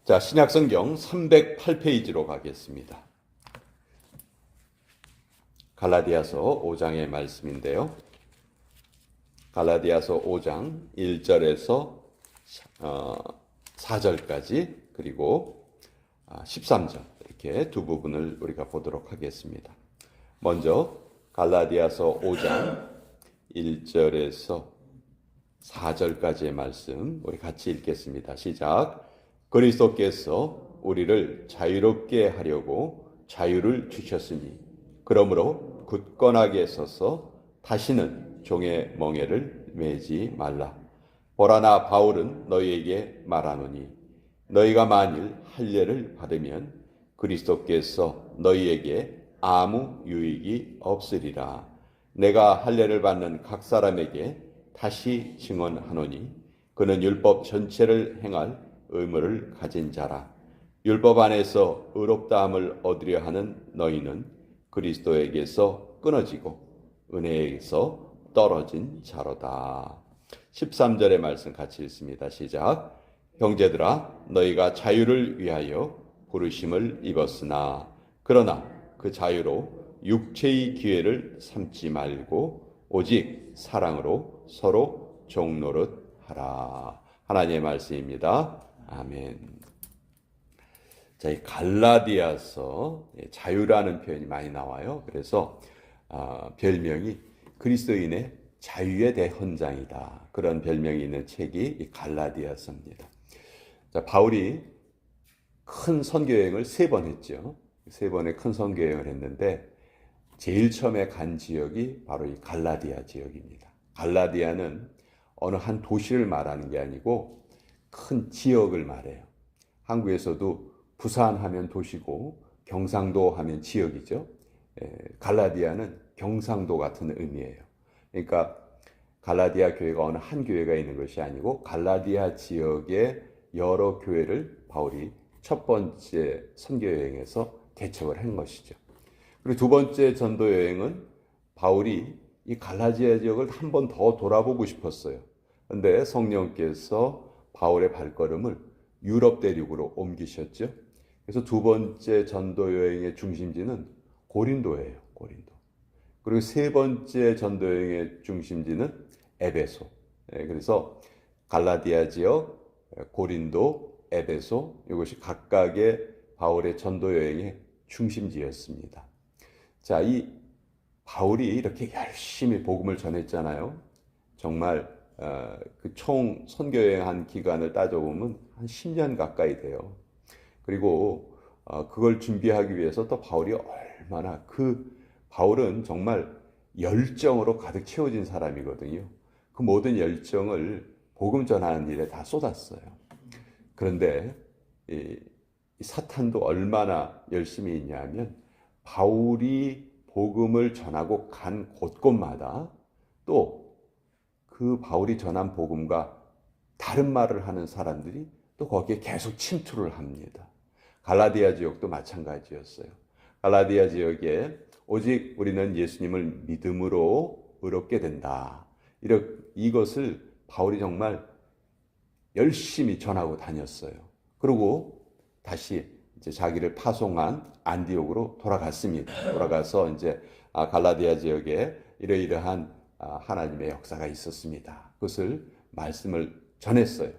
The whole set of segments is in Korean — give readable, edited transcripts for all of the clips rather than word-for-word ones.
자, 신약성경 308페이지로 가겠습니다. 갈라디아서 5장의 말씀인데요. 갈라디아서 5장 1절에서 4절까지 그리고 13절 이렇게 두 부분을 우리가 보도록 하겠습니다. 먼저 갈라디아서 5장 1절에서 4절까지의 말씀 우리 같이 읽겠습니다. 시작. 그리스도께서 우리를 자유롭게 하려고 자유를 주셨으니 그러므로 굳건하게 서서 다시는 종의 멍에를 매지 말라. 보라, 나 바울은 너희에게 말하노니 너희가 만일 할례를 받으면 그리스도께서 너희에게 아무 유익이 없으리라. 내가 할례를 받는 각 사람에게 다시 증언하노니 그는 율법 전체를 행할 의무를 가진 자라. 율법 안에서 의롭다함을 얻으려 하는 너희는 그리스도에게서 끊어지고 은혜에서 떨어진 자로다. 13절의 말씀 같이 읽습니다. 시작. 형제들아, 너희가 자유를 위하여 부르심을 입었으나 그러나 그 자유로 육체의 기회를 삼지 말고 오직 사랑으로 서로 종노릇하라. 하나님의 말씀입니다. 아멘. 자, 이 갈라디아서 자유라는 표현이 많이 나와요. 그래서 별명이 그리스도인의 자유의 대헌장이다. 그런 별명이 있는 책이 이 갈라디아서입니다. 자, 바울이 큰 선교 여행을 3번 했죠. 3번의 큰 선교 여행을 했는데 제일 처음에 간 지역이 바로 이 갈라디아 지역입니다. 갈라디아는 어느 한 도시를 말하는 게 아니고 큰 지역을 말해요. 한국에서도 부산 하면 도시고 경상도 하면 지역이죠. 갈라디아는 경상도 같은 의미예요. 그러니까 갈라디아 교회가 어느 한 교회가 있는 것이 아니고 갈라디아 지역의 여러 교회를 바울이 첫 번째 선교 여행에서 개척을 한 것이죠. 그리고 두 번째 전도 여행은 바울이 이 갈라디아 지역을 한 번 더 돌아보고 싶었어요. 그런데 성령께서 바울의 발걸음을 유럽 대륙으로 옮기셨죠. 그래서 두 번째 전도 여행의 중심지는 고린도예요. 고린도. 그리고 세 번째 전도 여행의 중심지는 에베소. 그래서 갈라디아 지역, 고린도, 에베소 이것이 각각의 바울의 전도 여행의 중심지였습니다. 자, 이 바울이 이렇게 열심히 복음을 전했잖아요. 정말 그 총 선교 여행한 기간을 따져보면 한 10년 가까이 돼요. 그리고 그걸 준비하기 위해서 또 바울이 얼마나 바울은 정말 열정으로 가득 채워진 사람이거든요. 그 모든 열정을 복음 전하는 일에 다 쏟았어요. 그런데 이 사탄도 얼마나 열심히 있냐면 바울이 복음을 전하고 간 곳곳마다 또 그 바울이 전한 복음과 다른 말을 하는 사람들이 또 거기에 계속 침투를 합니다. 갈라디아 지역도 마찬가지였어요. 갈라디아 지역에 오직 우리는 예수님을 믿음으로 의롭게 된다. 이것을 바울이 정말 열심히 전하고 다녔어요. 그리고 다시 이제 자기를 파송한 안디옥으로 돌아갔습니다. 돌아가서 이제 갈라디아 지역에 이러이러한 하나님의 역사가 있었습니다. 그것을 말씀을 전했어요.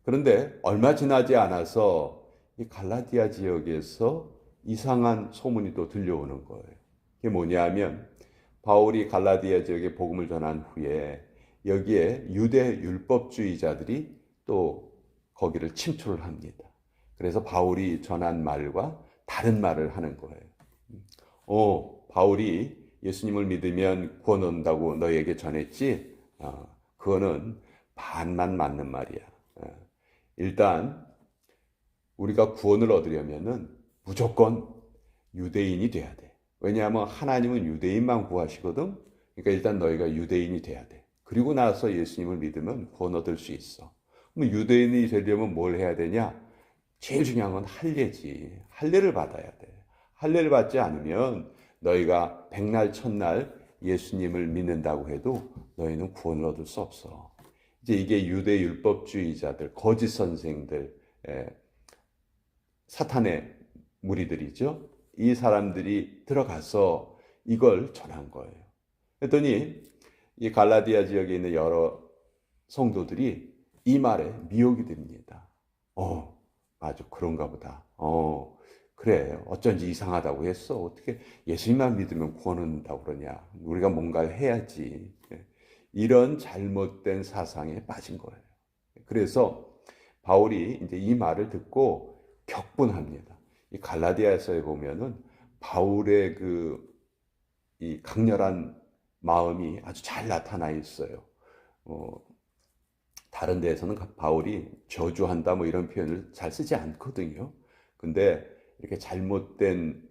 그런데 얼마 지나지 않아서 이 갈라디아 지역에서 이상한 소문이 또 들려오는 거예요. 그게 뭐냐면 바울이 갈라디아 지역에 복음을 전한 후에 여기에 유대 율법주의자들이 또 거기를 침투를 합니다. 그래서 바울이 전한 말과 다른 말을 하는 거예요. 바울이 예수님을 믿으면 구원 얻는다고 너희에게 전했지? 그거는 반만 맞는 말이야. 일단 우리가 구원을 얻으려면은 무조건 유대인이 돼야 돼. 왜냐하면 하나님은 유대인만 구하시거든. 그러니까 일단 너희가 유대인이 돼야 돼. 그리고 나서 예수님을 믿으면 구원 얻을 수 있어. 그럼 유대인이 되려면 뭘 해야 되냐? 제일 중요한 건 할례지. 할례를 받아야 돼. 할례를 받지 않으면 너희가 백날 첫날 예수님을 믿는다고 해도 너희는 구원을 얻을 수 없어. 이제 이게 유대 율법주의자들, 거짓 선생들, 사탄의 무리들이죠. 이 사람들이 들어가서 이걸 전한 거예요. 그랬더니 이 갈라디아 지역에 있는 여러 성도들이 이 말에 미혹이 됩니다. 맞아, 그런가 보다. 그래, 어쩐지 이상하다고 했어. 어떻게 예수님만 믿으면 구원 얻는다고 그러냐. 우리가 뭔가를 해야지. 이런 잘못된 사상에 빠진 거예요. 그래서 바울이 이제 이 말을 듣고 격분합니다. 이 갈라디아서에 보면은 바울의 이 강렬한 마음이 아주 잘 나타나 있어요. 다른 데에서는 바울이 저주한다 뭐 이런 표현을 잘 쓰지 않거든요. 근데 이렇게 잘못된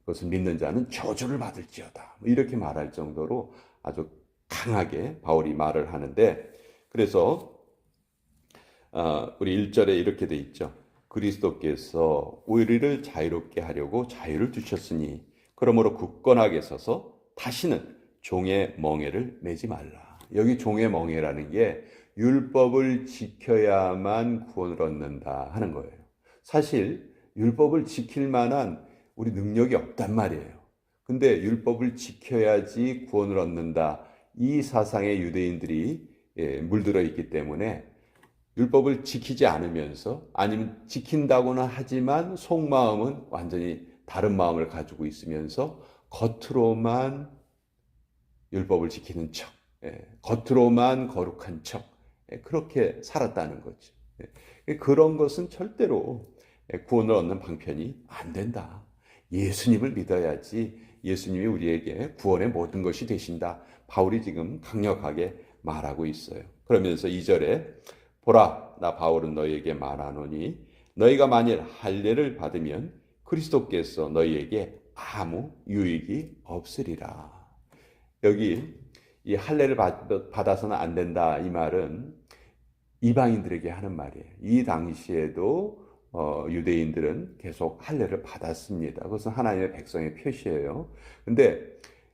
것을 믿는 자는 저주를 받을지어다, 뭐 이렇게 말할 정도로 아주 강하게 바울이 말을 하는데, 그래서 우리 1절에 이렇게 돼 있죠. 그리스도께서 우리를 자유롭게 하려고 자유를 주셨으니 그러므로 굳건하게 서서 다시는 종의 멍에를 매지 말라. 여기 종의 멍에라는 게 율법을 지켜야만 구원을 얻는다 하는 거예요. 사실 율법을 지킬 만한 우리 능력이 없단 말이에요. 근데 율법을 지켜야지 구원을 얻는다, 이 사상에 유대인들이 물들어 있기 때문에 율법을 지키지 않으면서, 아니면 지킨다고는 하지만 속마음은 완전히 다른 마음을 가지고 있으면서 겉으로만 율법을 지키는 척, 겉으로만 거룩한 척, 그렇게 살았다는 거죠. 그런 것은 절대로 구원을 얻는 방편이 안 된다. 예수님을 믿어야지 예수님이 우리에게 구원의 모든 것이 되신다. 바울이 지금 강력하게 말하고 있어요. 그러면서 2절에 보라, 나 바울은 너희에게 말하노니 너희가 만일 할례를 받으면 그리스도께서 너희에게 아무 유익이 없으리라. 여기 이 할례를 받아서는 안 된다, 이 말은 이방인들에게 하는 말이에요. 이 당시에도 유대인들은 계속 할례를 받았습니다. 그것은 하나님의 백성의 표시예요. 근데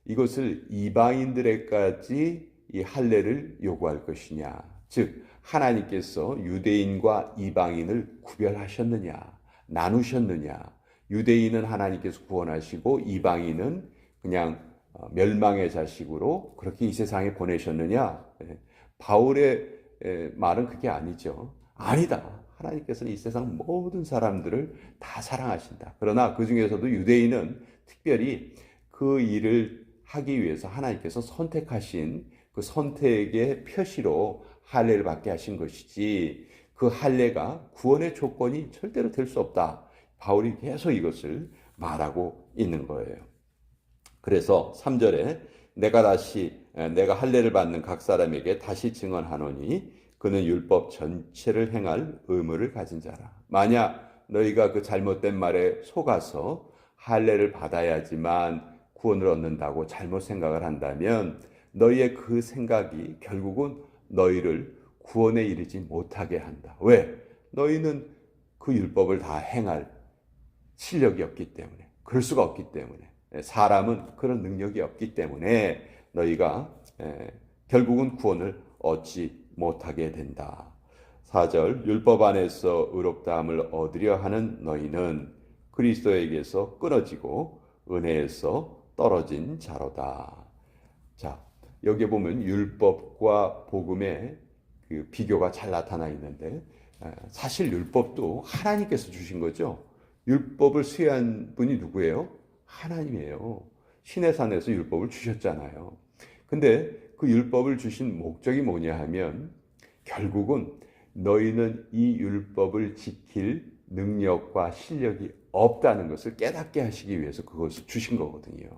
이것을 이방인들에게까지 이 할례를 요구할 것이냐, 즉 하나님께서 유대인과 이방인을 구별하셨느냐, 나누셨느냐, 유대인은 하나님께서 구원하시고 이방인은 그냥 멸망의 자식으로 그렇게 이 세상에 보내셨느냐. 바울의 말은 그게 아니죠. 아니다. 하나님께서는 이 세상 모든 사람들을 다 사랑하신다. 그러나 그 중에서도 유대인은 특별히 그 일을 하기 위해서 하나님께서 선택하신 그 선택의 표시로 할례를 받게 하신 것이지, 그 할례가 구원의 조건이 절대로 될 수 없다. 바울이 계속 이것을 말하고 있는 거예요. 그래서 3절에 내가 할례를 받는 각 사람에게 다시 증언하노니 그는 율법 전체를 행할 의무를 가진 자라. 만약 너희가 그 잘못된 말에 속아서 할례를 받아야지만 구원을 얻는다고 잘못 생각을 한다면 너희의 그 생각이 결국은 너희를 구원에 이르지 못하게 한다. 왜? 너희는 그 율법을 다 행할 실력이 없기 때문에, 그럴 수가 없기 때문에, 사람은 그런 능력이 없기 때문에 너희가 결국은 구원을 얻지 못하게 된다. 4절, 율법 안에서 의롭다함을 얻으려 하는 너희는 그리스도에게서 끊어지고 은혜에서 떨어진 자로다. 자, 여기에 보면 율법과 복음의 그 비교가 잘 나타나 있는데, 사실 율법도 하나님께서 주신 거죠. 율법을 수여한 분이 누구예요? 하나님이에요. 시내산에서 율법을 주셨잖아요. 근데 그 율법을 주신 목적이 뭐냐 하면 결국은 너희는 이 율법을 지킬 능력과 실력이 없다는 것을 깨닫게 하시기 위해서 그것을 주신 거거든요.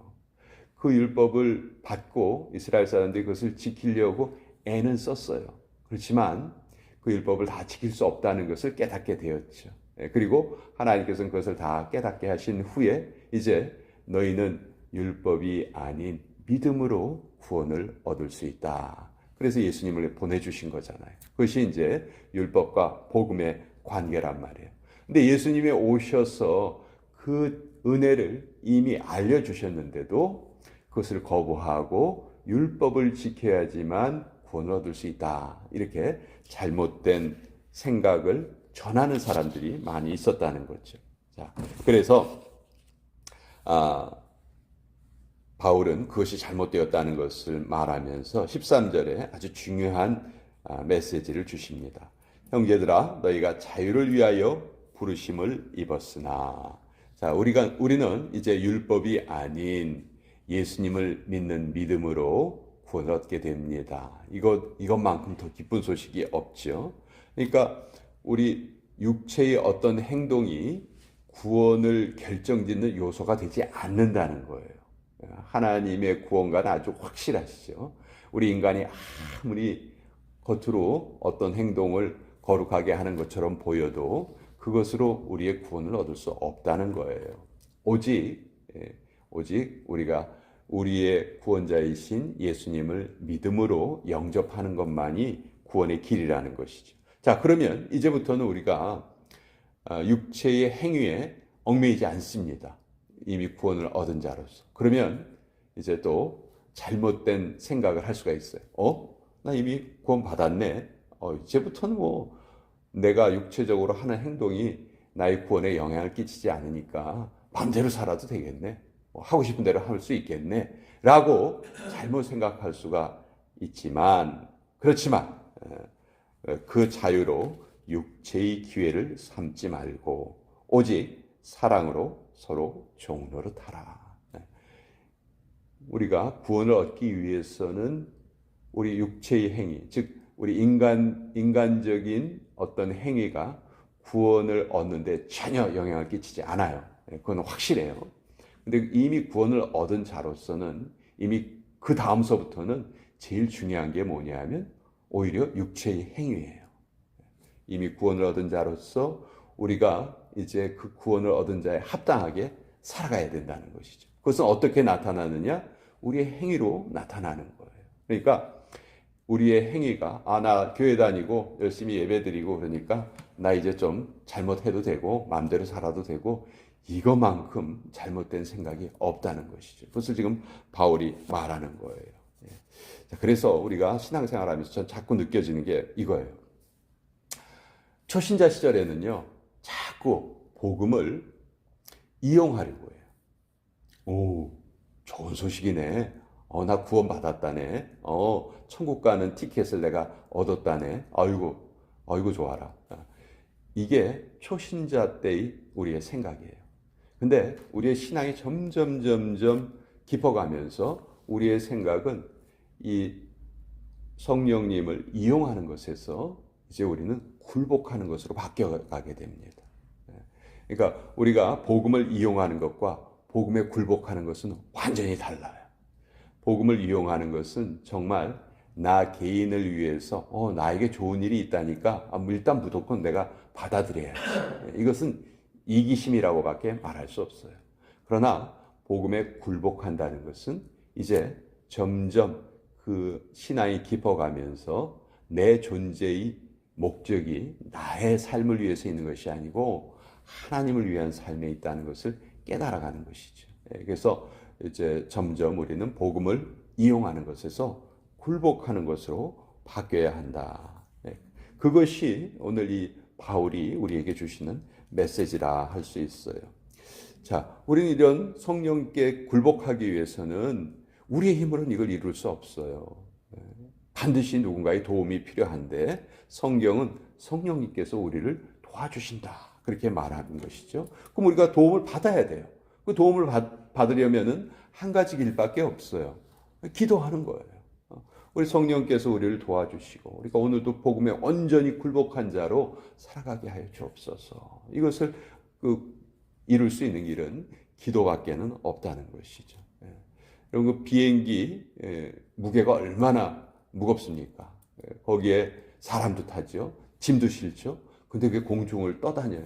그 율법을 받고 이스라엘 사람들이 그것을 지키려고 애는 썼어요. 그렇지만 그 율법을 다 지킬 수 없다는 것을 깨닫게 되었죠. 그리고 하나님께서는 그것을 다 깨닫게 하신 후에 이제 너희는 율법이 아닌 믿음으로 구원을 얻을 수 있다. 그래서 예수님을 보내주신 거잖아요. 그것이 이제 율법과 복음의 관계란 말이에요. 근데 예수님이 오셔서 그 은혜를 이미 알려주셨는데도 그것을 거부하고 율법을 지켜야지만 구원을 얻을 수 있다, 이렇게 잘못된 생각을 전하는 사람들이 많이 있었다는 거죠. 자, 그래서 바울은 그것이 잘못되었다는 것을 말하면서 13절에 아주 중요한 메시지를 주십니다. 형제들아, 너희가 자유를 위하여 부르심을 입었으나. 자, 우리는 이제 율법이 아닌 예수님을 믿는 믿음으로 구원을 얻게 됩니다. 이것만큼 더 기쁜 소식이 없죠. 그러니까 우리 육체의 어떤 행동이 구원을 결정짓는 요소가 되지 않는다는 거예요. 하나님의 구원과는 아주 확실하시죠. 우리 인간이 아무리 겉으로 어떤 행동을 거룩하게 하는 것처럼 보여도 그것으로 우리의 구원을 얻을 수 없다는 거예요. 오직 우리가 우리의 구원자이신 예수님을 믿음으로 영접하는 것만이 구원의 길이라는 것이죠. 자, 그러면 이제부터는 우리가 육체의 행위에 얽매이지 않습니다. 이미 구원을 얻은 자로서. 그러면 이제 또 잘못된 생각을 할 수가 있어요. 나 이미 구원 받았네. 이제부터는 뭐 내가 육체적으로 하는 행동이 나의 구원에 영향을 끼치지 않으니까 마음대로 살아도 되겠네. 하고 싶은 대로 할 수 있겠네. 라고 잘못 생각할 수가 있지만, 그렇지만 그 자유로 육체의 기회를 삼지 말고 오직 사랑으로 서로 종노릇하라. 우리가 구원을 얻기 위해서는 우리 육체의 행위, 즉 우리 인간적인 어떤 행위가 구원을 얻는데 전혀 영향을 끼치지 않아요. 그건 확실해요. 근데 이미 구원을 얻은 자로서는 이미 그 다음서부터는 제일 중요한 게 뭐냐면 오히려 육체의 행위예요. 이미 구원을 얻은 자로서 우리가 이제 그 구원을 얻은 자에 합당하게 살아가야 된다는 것이죠. 그것은 어떻게 나타나느냐? 우리의 행위로 나타나는 거예요. 그러니까 우리의 행위가 나 교회 다니고 열심히 예배드리고 그러니까 나 이제 좀 잘못해도 되고 마음대로 살아도 되고 이거만큼 잘못된 생각이 없다는 것이죠. 그것을 지금 바울이 말하는 거예요. 자, 그래서 우리가 신앙생활하면서 전 자꾸 느껴지는 게 이거예요. 초신자 시절에는요, 자꾸 복음을 이용하려고 해요. 오, 좋은 소식이네. 나 구원 받았다네. 천국 가는 티켓을 내가 얻었다네. 아이고 좋아라. 이게 초신자 때의 우리의 생각이에요. 근데 우리의 신앙이 점점 깊어가면서 우리의 생각은 이 성령님을 이용하는 것에서 이제 우리는 굴복하는 것으로 바뀌어가게 됩니다. 그러니까 우리가 복음을 이용하는 것과 복음에 굴복하는 것은 완전히 달라요. 복음을 이용하는 것은 정말 나 개인을 위해서 나에게 좋은 일이 있다니까 일단 무조건 내가 받아들여야지. 이것은 이기심이라고밖에 말할 수 없어요. 그러나 복음에 굴복한다는 것은 이제 점점 그 신앙이 깊어가면서 내 존재의 목적이 나의 삶을 위해서 있는 것이 아니고 하나님을 위한 삶에 있다는 것을 깨달아가는 것이죠. 그래서 이제 점점 우리는 복음을 이용하는 것에서 굴복하는 것으로 바뀌어야 한다. 그것이 오늘 이 바울이 우리에게 주시는 메시지라 할 수 있어요. 자, 우리는 이런 성령께 굴복하기 위해서는 우리의 힘으로는 이걸 이룰 수 없어요. 반드시 누군가의 도움이 필요한데 성경은 성령님께서 우리를 도와주신다. 그렇게 말하는 것이죠. 그럼 우리가 도움을 받아야 돼요. 그 도움을 받으려면은 한 가지 길밖에 없어요. 기도하는 거예요. 우리 성령께서 우리를 도와주시고 우리가 오늘도 복음에 온전히 굴복한 자로 살아가게 하여 주옵소서. 이것을 이룰 수 있는 길은 기도밖에는 없다는 것이죠. 여러분 그 비행기 무게가 얼마나 무겁습니까? 거기에 사람도 타죠. 짐도 실죠. 근데 그게 공중을 떠다녀요.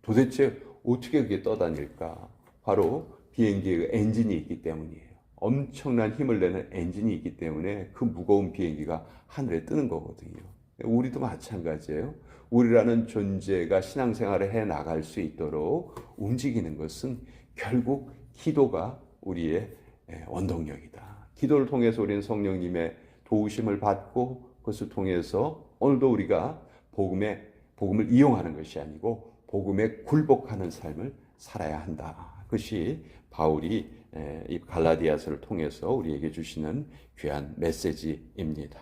도대체 어떻게 그게 떠다닐까? 바로 비행기의 엔진이 있기 때문이에요. 엄청난 힘을 내는 엔진이 있기 때문에 그 무거운 비행기가 하늘에 뜨는 거거든요. 우리도 마찬가지예요. 우리라는 존재가 신앙생활을 해 나갈 수 있도록 움직이는 것은 결국 기도가 우리의 원동력이다. 기도를 통해서 우리는 성령님의 도우심을 받고 그것을 통해서 오늘도 우리가 복음에 복음을 이용하는 것이 아니고 복음에 굴복하는 삶을 살아야 한다. 그것이 바울이 이 갈라디아서를 통해서 우리에게 주시는 귀한 메시지입니다.